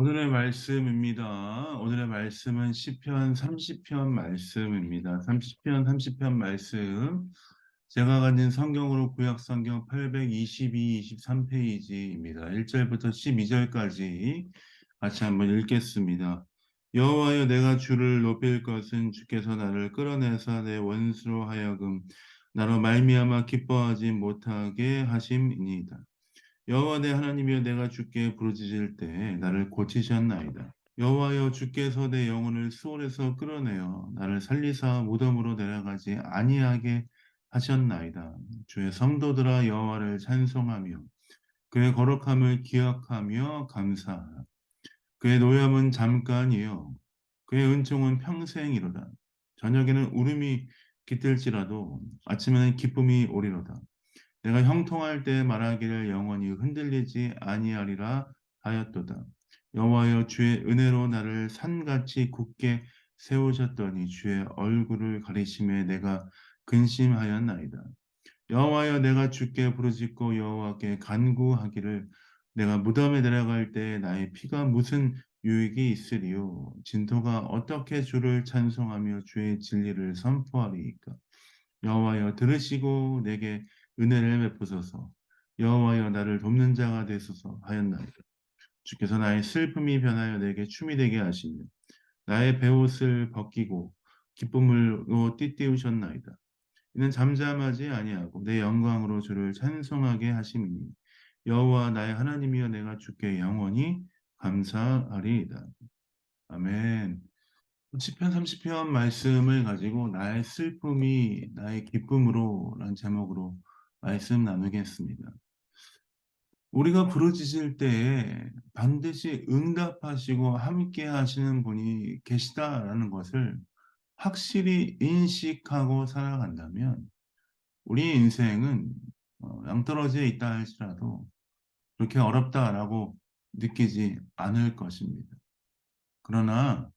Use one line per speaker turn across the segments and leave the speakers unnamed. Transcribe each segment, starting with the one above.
오늘의 말씀입니다. 오늘의 말씀은 시편 30편 말씀입니다. 30편 30편 말씀. 제가 가진 성경으로 구약 성경 822, 23페이지입니다. 1절부터 12절까지 같이 한번 읽겠습니다. 여호와여, 내가 주를 높일 것은 주께서 나를 끌어내사 내 원수로 하여금 나로 말미암아 기뻐하지 못하게 하심이니이다. 여호와 내 하나님이여, 내가 주께 부르짖을 때 나를 고치셨나이다. 여호와여, 주께서 내 영혼을 수월에서 끌어내어 나를 살리사 무덤으로 내려가지 아니하게 하셨나이다. 주의 성도들아, 여호와를 찬송하며 그의 거룩함을 기억하며 감사하라. 그의 노염은 잠깐이요 그의 은총은 평생이로다. 저녁에는 울음이 깃들지라도 아침에는 기쁨이 오리로다. 내가 형통할 때 말하기를 영원히 흔들리지 아니하리라 하였도다. 여호와여, 주의 은혜로 나를 산같이 굳게 세우셨더니 주의 얼굴을 가리심에 내가 근심하였나이다. 여호와여, 내가 주께 부르짖고 여호와께 간구하기를 내가 무덤에 내려갈 때 나의 피가 무슨 유익이 있으리요? 진토가 어떻게 주를 찬송하며 주의 진리를 선포하리이까? 여호와여, 들으시고 내게 은혜를 베푸소서. 여호와여, 나를 돕는 자가 되소서 하였나이다. 주께서 나의 슬픔이 변하여 내게 춤이 되게 하시며 나의 베옷을 벗기고 기쁨으로 띠띠우셨나이다. 이는 잠잠하지 아니하고 내 영광으로 주를 찬송하게 하심이니 여호와 나의 하나님이여, 내가 주께 영원히 감사하리이다. 아멘. 시편 30편 말씀을 가지고 나의 슬픔이 나의 기쁨으로 라는 제목으로 말씀 나누겠습니다. 우리가 부르짖을 때에 반드시 응답하시고 함께 하시는 분이 계시다라는 것을 확실히 인식하고 살아간다면 우리 인생은 양떨어지에 있다 할지라도 그렇게 어렵다라고 느끼지 않을 것입니다. 그러나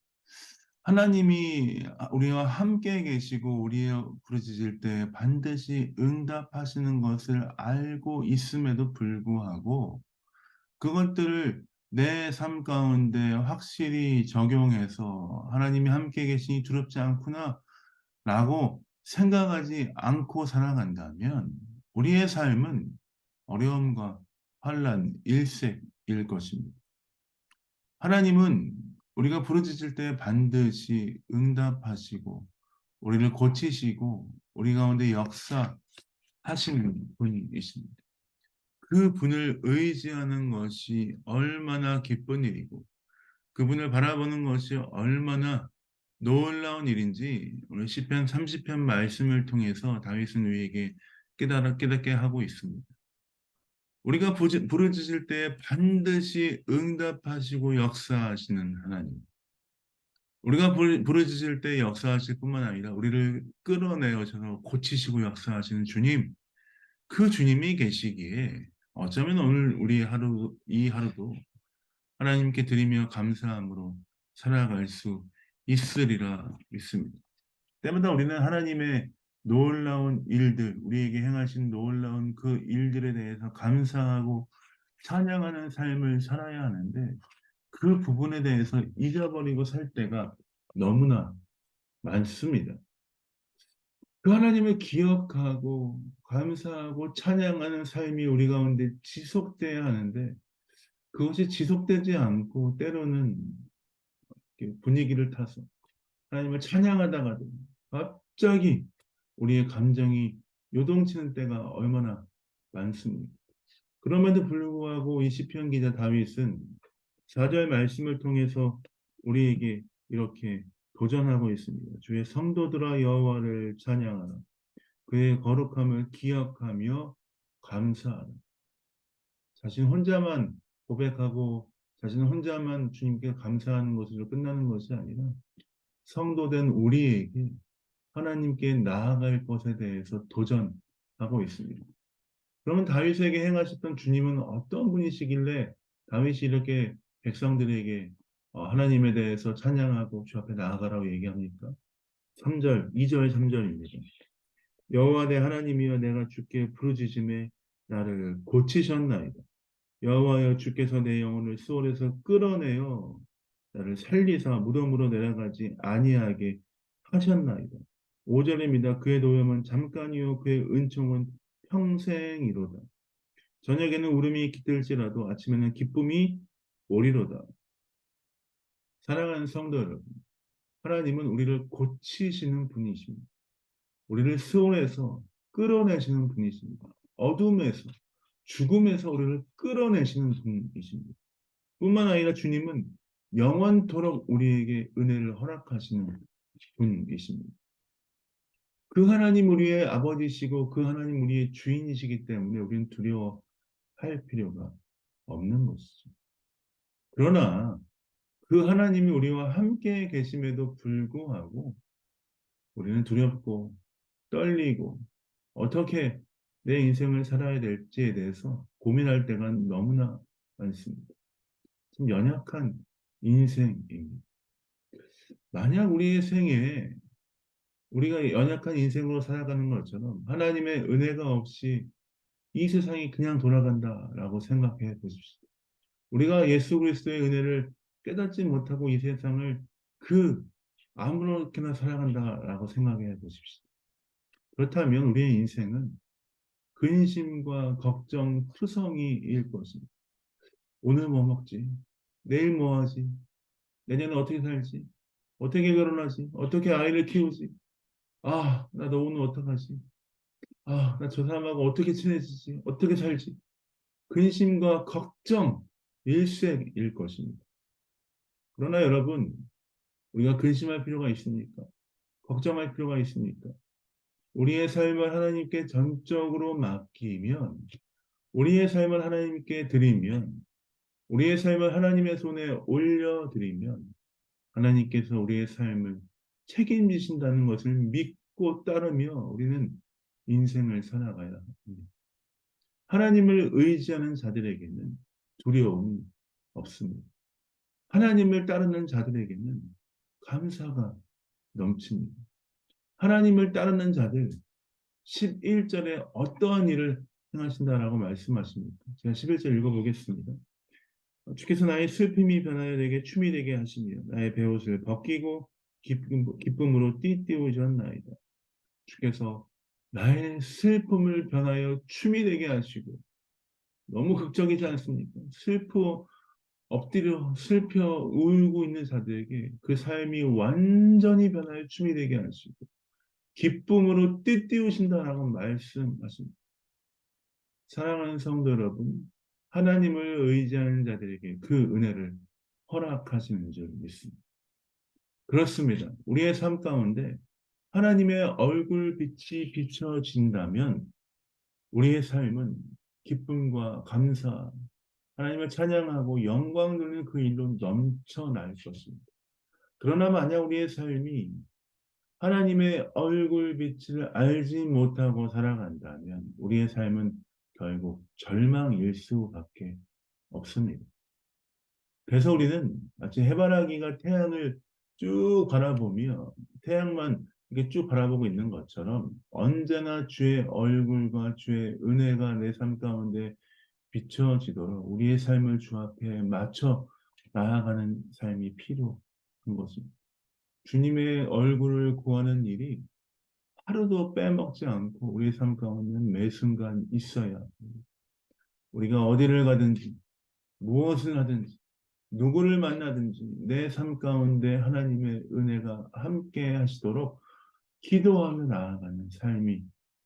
하나님이 우리와 함께 계시고 우리의 부르짖을 때 반드시 응답하시는 것을 알고 있음에도 불구하고 그것들을 내 삶 가운데 확실히 적용해서 하나님이 함께 계시니 두렵지 않구나 라고 생각하지 않고 살아간다면 우리의 삶은 어려움과 환란, 일색일 것입니다. 하나님은 우리가 부르짖을 때 반드시 응답하시고 우리를 고치시고 우리 가운데 역사하시는 분이십니다. 그 분을 의지하는 것이 얼마나 기쁜 일이고 그분을 바라보는 것이 얼마나 놀라운 일인지 오늘 시편 30편 말씀을 통해서 다윗은 우리에게 깨닫게 하고 있습니다. 우리가 부르짖을 때 반드시 응답하시고 역사하시는 하나님. 우리가 부르짖을 때 역사하실 뿐만 아니라 우리를 끌어내어서 고치시고 역사하시는 주님, 그 주님이 계시기에 어쩌면 오늘 이 하루도 하나님께 드리며 감사함으로 살아갈 수 있으리라 믿습니다. 때마다 우리는 하나님의 놀라운 일들, 우리에게 행하신 놀라운 그 일들에 대해서 감사하고 찬양하는 삶을 살아야 하는데 그 부분에 대해서 잊어버리고 살 때가 너무나 많습니다. 그 하나님을 기억하고 감사하고 찬양하는 삶이 우리 가운데 지속돼야 하는데 그것이 지속되지 않고 때로는 이렇게 분위기를 타서 하나님을 찬양하다가도 갑자기 우리의 감정이 요동치는 때가 얼마나 많습니까? 그럼에도 불구하고 이 시편 기자 다윗은 4절 말씀을 통해서 우리에게 이렇게 도전하고 있습니다. 주의 성도들아, 여호와를 찬양하라. 그의 거룩함을 기억하며 감사하라. 자신 혼자만 고백하고 자신 혼자만 주님께 감사하는 것으로 끝나는 것이 아니라 성도된 우리에게 하나님께 나아갈 것에 대해서 도전하고 있습니다. 그러면 다윗에게 행하셨던 주님은 어떤 분이시길래 다윗이 이렇게 백성들에게 하나님에 대해서 찬양하고 주 앞에 나아가라고 얘기합니까? 3절, 2절, 3절입니다. 여호와 내 하나님이여, 내가 주께 부르짖음에 나를 고치셨나이다. 여호와여 주께서 내 영혼을 수월에서 끌어내어 나를 살리사 무덤으로 내려가지 아니하게 하셨나이다. 5절입니다. 그의 노염은 잠깐이요 그의 은총은 평생이로다. 저녁에는 울음이 깃들지라도 아침에는 기쁨이 오리로다. 사랑하는 성도 여러분, 하나님은 우리를 고치시는 분이십니다. 우리를 수월에서 끌어내시는 분이십니다. 어둠에서, 죽음에서 우리를 끌어내시는 분이십니다. 뿐만 아니라 주님은 영원토록 우리에게 은혜를 허락하시는 분이십니다. 그 하나님 우리의 아버지시고 그 하나님 우리의 주인이시기 때문에 우리는 두려워할 필요가 없는 것이죠. 그러나 그 하나님이 우리와 함께 계심에도 불구하고 우리는 두렵고 떨리고 어떻게 내 인생을 살아야 될지에 대해서 고민할 때가 너무나 많습니다. 좀 연약한 인생입니다. 만약 우리의 생에 우리가 연약한 인생으로 살아가는 것처럼 하나님의 은혜가 없이 이 세상이 그냥 돌아간다라고 생각해 보십시오. 우리가 예수 그리스도의 은혜를 깨닫지 못하고 이 세상을 그 아무렇게나 살아간다라고 생각해 보십시오. 그렇다면 우리의 인생은 근심과 걱정 투성이일 것입니다. 오늘 뭐 먹지? 내일 뭐 하지? 내년에 어떻게 살지? 어떻게 결혼하지? 어떻게 아이를 키우지? 아, 나 너 오늘 어떡하지? 아, 나 저 사람하고 어떻게 친해지지? 어떻게 살지? 근심과 걱정 일색일 것입니다. 그러나 여러분, 우리가 근심할 필요가 있습니까? 걱정할 필요가 있습니까? 우리의 삶을 하나님께 전적으로 맡기면, 우리의 삶을 하나님께 드리면, 우리의 삶을 하나님의 손에 올려드리면, 하나님께서 우리의 삶을 책임지신다는 것을 믿고 따르며 우리는 인생을 살아가야 합니다. 하나님을 의지하는 자들에게는 두려움이 없습니다. 하나님을 따르는 자들에게는 감사가 넘칩니다. 하나님을 따르는 자들 11절에 어떠한 일을 행하신다라고 말씀하십니다. 제가 11절 읽어보겠습니다. 주께서 나의 슬픔이 변하여 내게 춤이 되게 하시며 나의 베옷을 벗기고 기쁨으로 띠띠우셨나이다. 주께서 나의 슬픔을 변하여 춤이 되게 하시고 너무 극적이지 않습니까? 엎드려 슬퍼 울고 있는 자들에게 그 삶이 완전히 변하여 춤이 되게 하시고 기쁨으로 띠띠우신다라고 말씀하십니다. 사랑하는 성도 여러분, 하나님을 의지하는 자들에게 그 은혜를 허락하시는 줄 믿습니다. 그렇습니다. 우리의 삶 가운데 하나님의 얼굴 빛이 비춰진다면 우리의 삶은 기쁨과 감사, 하나님을 찬양하고 영광 돌리는 그 일로 넘쳐날 것입니다. 그러나 만약 우리의 삶이 하나님의 얼굴 빛을 알지 못하고 살아간다면 우리의 삶은 결국 절망일 수밖에 없습니다. 그래서 우리는 마치 해바라기가 태양을 쭉 바라보며 태양만 이렇게 쭉 바라보고 있는 것처럼 언제나 주의 얼굴과 주의 은혜가 내 삶 가운데 비춰지도록 우리의 삶을 주 앞에 맞춰 나아가는 삶이 필요한 것입니다. 주님의 얼굴을 구하는 일이 하루도 빼먹지 않고 우리의 삶 가운데 매 순간 있어야 합니다. 우리가 어디를 가든지 무엇을 하든지 누구를 만나든지 내 삶 가운데 하나님의 은혜가 함께 하시도록 기도하며 나아가는 삶이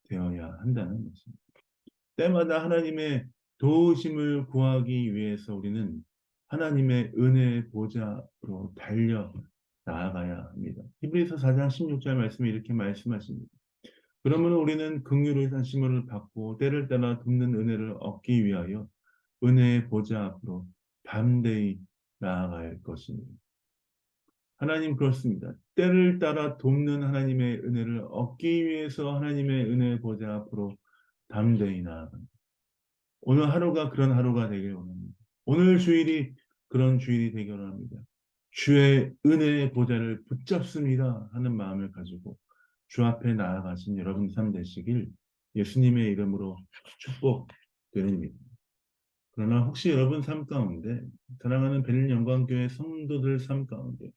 되어야 한다는 것입니다. 때마다 하나님의 도우심을 구하기 위해서 우리는 하나님의 은혜의 보좌로 달려 나아가야 합니다. 히브리서 4장 16절 말씀에 이렇게 말씀하십니다. 그러면 우리는 긍휼의 사심을 받고 때를 따라 돕는 은혜를 얻기 위하여 은혜의 보좌 앞으로 담대히 나아갈 것입니다. 하나님 그렇습니다. 때를 따라 돕는 하나님의 은혜를 얻기 위해서 하나님의 은혜의 보좌 앞으로 담대히 나아갑니다. 오늘 하루가 그런 하루가 되길 원합니다. 오늘 주일이 그런 주일이 되길 원합니다. 주의 은혜의 보좌를 붙잡습니다 하는 마음을 가지고 주 앞에 나아가신 여러분 삶 되시길 예수님의 이름으로 축복드립니다. 그러나 혹시 여러분 삶 가운데, 사랑하는 베를린 영광교회 성도들 삶 가운데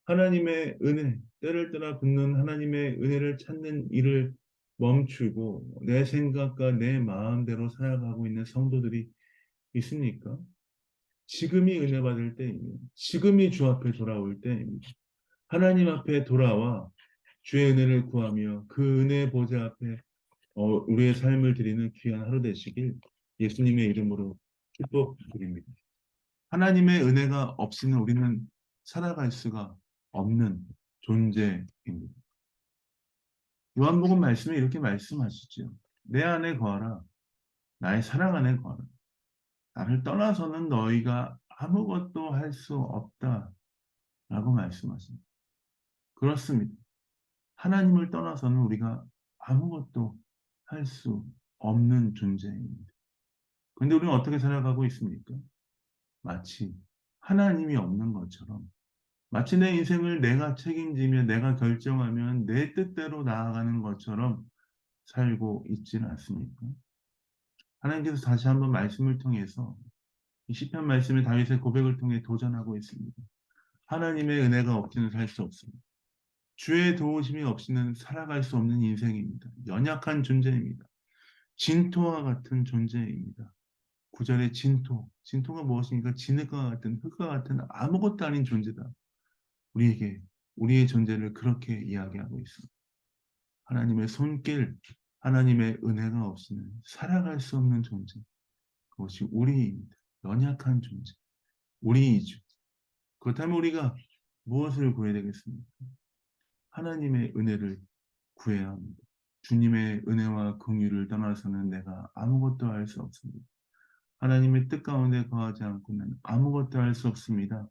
하나님의 은혜, 때를 따라 붙는 하나님의 은혜를 찾는 일을 멈추고 내 생각과 내 마음대로 살아가고 있는 성도들이 있습니까? 지금이 은혜 받을 때입니다. 지금이 주 앞에 돌아올 때입니다. 하나님 앞에 돌아와 주의 은혜를 구하며 그 은혜 보좌 앞에 우리의 삶을 드리는 귀한 하루 되시길 예수님의 이름으로 축복드립니다. 하나님의 은혜가 없이는 우리는 살아갈 수가 없는 존재입니다. 요한복음 말씀에 이렇게 말씀하시죠. 내 안에 거하라. 나의 사랑 안에 거하라. 나를 떠나서는 너희가 아무것도 할 수 없다. 라고 말씀하십니다. 그렇습니다. 하나님을 떠나서는 우리가 아무것도 할 수 없는 존재입니다. 그런데 우리는 어떻게 살아가고 있습니까? 마치 하나님이 없는 것처럼, 마치 내 인생을 내가 책임지며 내가 결정하면 내 뜻대로 나아가는 것처럼 살고 있지는 않습니까? 하나님께서 다시 한번 말씀을 통해서 이 시편 말씀의 다윗의 고백을 통해 도전하고 있습니다. 하나님의 은혜가 없이는 살 수 없습니다. 주의 도우심이 없이는 살아갈 수 없는 인생입니다. 연약한 존재입니다. 진토와 같은 존재입니다. 구절의 진토. 진토가 무엇입니까? 진흙과 같은 흙과 같은 아무것도 아닌 존재다. 우리에게 우리의 존재를 그렇게 이야기하고 있습니다. 하나님의 손길, 하나님의 은혜가 없이는 살아갈 수 없는 존재. 그것이 우리입니다. 연약한 존재. 우리이죠. 그렇다면 우리가 무엇을 구해야 되겠습니까? 하나님의 은혜를 구해야 합니다. 주님의 은혜와 긍휼을 떠나서는 내가 아무것도 할 수 없습니다. 하나님의 뜻 가운데 거하지 않고는 아무것도 할 수 없습니다.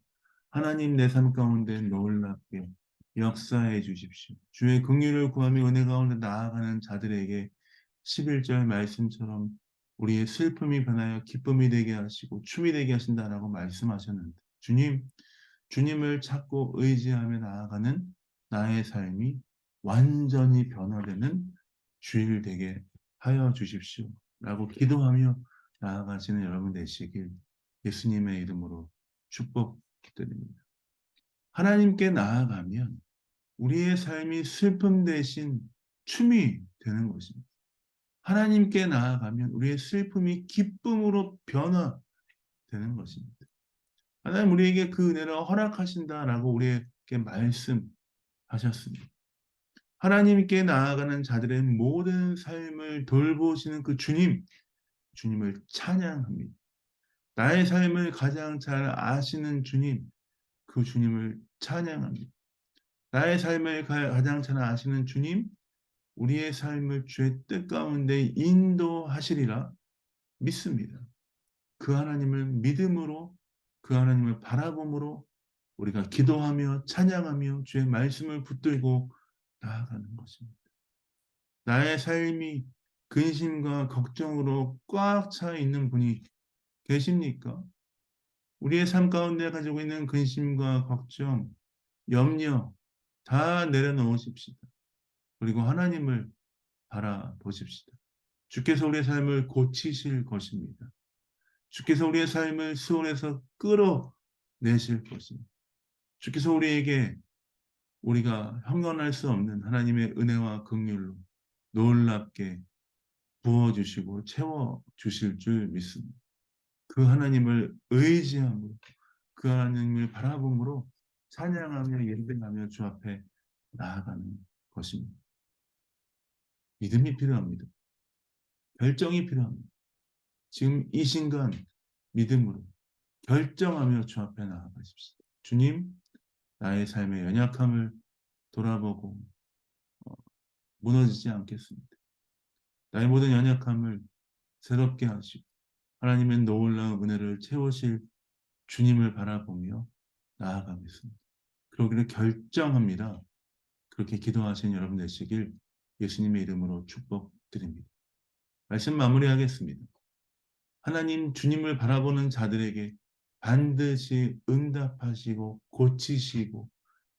하나님 내 삶 가운데 놀랍게 역사해 주십시오. 주의 긍휼을 구하며 은혜 가운데 나아가는 자들에게 11절 말씀처럼 우리의 슬픔이 변하여 기쁨이 되게 하시고 춤이 되게 하신다라고 말씀하셨는데 주님을 찾고 의지하며 나아가는 나의 삶이 완전히 변화되는 주일 되게 하여 주십시오. 라고 기도하며 나아가시는 여러분 되시길 예수님의 이름으로 축복드립니다. 하나님께 나아가면 우리의 삶이 슬픔 대신 춤이 되는 것입니다. 하나님께 나아가면 우리의 슬픔이 기쁨으로 변화되는 것입니다. 하나님 우리에게 그 은혜를 허락하신다라고 우리에게 말씀하셨습니다. 하나님께 나아가는 자들의 모든 삶을 돌보시는 그 주님을 찬양합니다. 나의 삶을 가장 잘 아시는 주님, 그 주님을 찬양합니다. 나의 삶을 가장 잘 아시는 주님, 우리의 삶을 주의 뜻 가운데 인도하시리라 믿습니다. 그 하나님을 믿음으로, 그 하나님을 바라봄으로 우리가 기도하며 찬양하며 주의 말씀을 붙들고 나아가는 것입니다. 나의 삶이 근심과 걱정으로 꽉 차 있는 분이 계십니까? 우리의 삶 가운데 가지고 있는 근심과 걱정, 염려 다 내려놓으십시다. 그리고 하나님을 바라보십시다. 주께서 우리의 삶을 고치실 것입니다. 주께서 우리의 삶을 수월에서 끌어내실 것입니다. 주께서 우리에게 우리가 형언할 수 없는 하나님의 은혜와 긍휼로 놀랍게 부어주시고 채워주실 줄 믿습니다. 그 하나님을 의지함으로 그 하나님을 바라봄으로 찬양하며 예배하며 주 앞에 나아가는 것입니다. 믿음이 필요합니다. 결정이 필요합니다. 지금 이 순간 믿음으로 결정하며 주 앞에 나아가십시오. 주님, 나의 삶의 연약함을 돌아보고 무너지지 않겠습니다. 나의 모든 연약함을 새롭게 하시고 하나님의 놀라운 은혜를 채우실 주님을 바라보며 나아가겠습니다. 그러기를 결정합니다. 그렇게 기도하신 여러분 되시길 예수님의 이름으로 축복드립니다. 말씀 마무리하겠습니다. 하나님 주님을 바라보는 자들에게 반드시 응답하시고 고치시고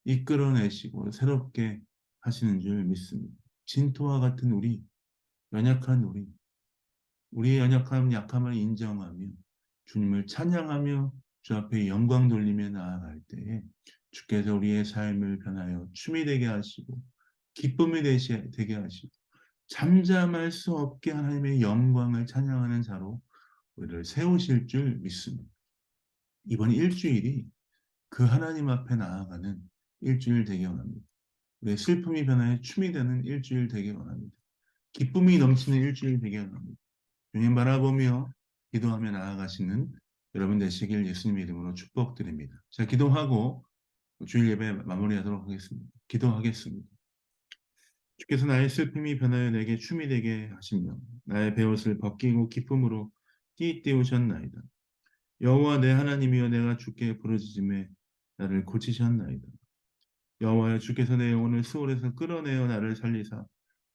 이끌어내시고 새롭게 하시는 줄 믿습니다. 진토와 같은 우리, 연약한 우리의 연약함, 약함을 인정하며 주님을 찬양하며 주 앞에 영광 돌리며 나아갈 때에 주께서 우리의 삶을 변하여 춤이 되게 하시고 기쁨이 되게 하시고 잠잠할 수 없게 하나님의 영광을 찬양하는 자로 우리를 세우실 줄 믿습니다. 이번 일주일이 그 하나님 앞에 나아가는 일주일 되기 원합니다. 우리의 슬픔이 변하여 춤이 되는 일주일 되기 원합니다. 기쁨이 넘치는 일주일 되기 원합니다. 주님 바라보며 기도하며 나아가시는 여러분 되시길 예수님의 이름으로 축복드립니다. 자, 기도하고 주일 예배 마무리하도록 하겠습니다. 기도하겠습니다. 주께서 나의 슬픔이 변하여 내게 춤이 되게 하시며 나의 베옷을 벗기고 기쁨으로 띠띠우셨나이다. 여호와 내 하나님이여 내가 주께 부르짖음에 나를 고치셨나이다. 여호와여 주께서 내 영혼을 수월에서 끌어내어 나를 살리사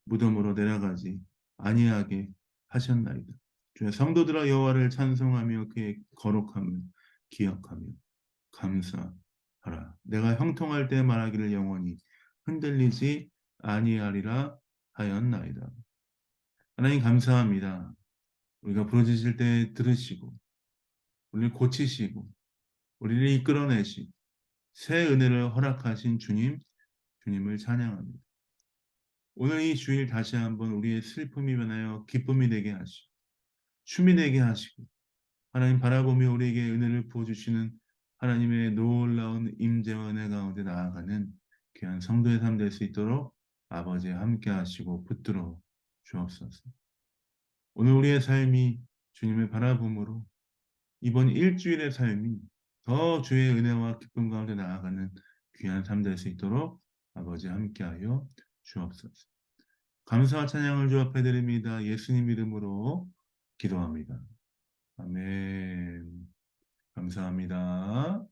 무덤으로 내려가지 아니하게 하셨나이다. 주의 성도들아 여호와를 찬송하며 그의 거룩함을 기억하며 감사하라. 내가 형통할 때 말하기를 영원히 흔들리지 아니하리라 하였나이다. 하나님 감사합니다. 우리가 부르짖을 때 들으시고 우리를 고치시고 우리를 이끌어내시고 새 은혜를 허락하신 주님을 찬양합니다. 오늘 이 주일 다시 한번 우리의 슬픔이 변하여 기쁨이 되게 하시고 춤이 되게 하시고 하나님 바라보며 우리에게 은혜를 부어주시는 하나님의 놀라운 임재와 은혜 가운데 나아가는 귀한 성도의 삶 될 수 있도록 아버지와 함께 하시고 붙들어 주옵소서. 오늘 우리의 삶이 주님을 바라봄으로 이번 일주일의 삶이 더 주의 은혜와 기쁨 가운데 나아가는 귀한 삶 될 수 있도록 아버지와 함께하여 주옵소서. 감사와 찬양을 주 앞에 드립니다. 예수님 이름으로 기도합니다. 아멘. 감사합니다.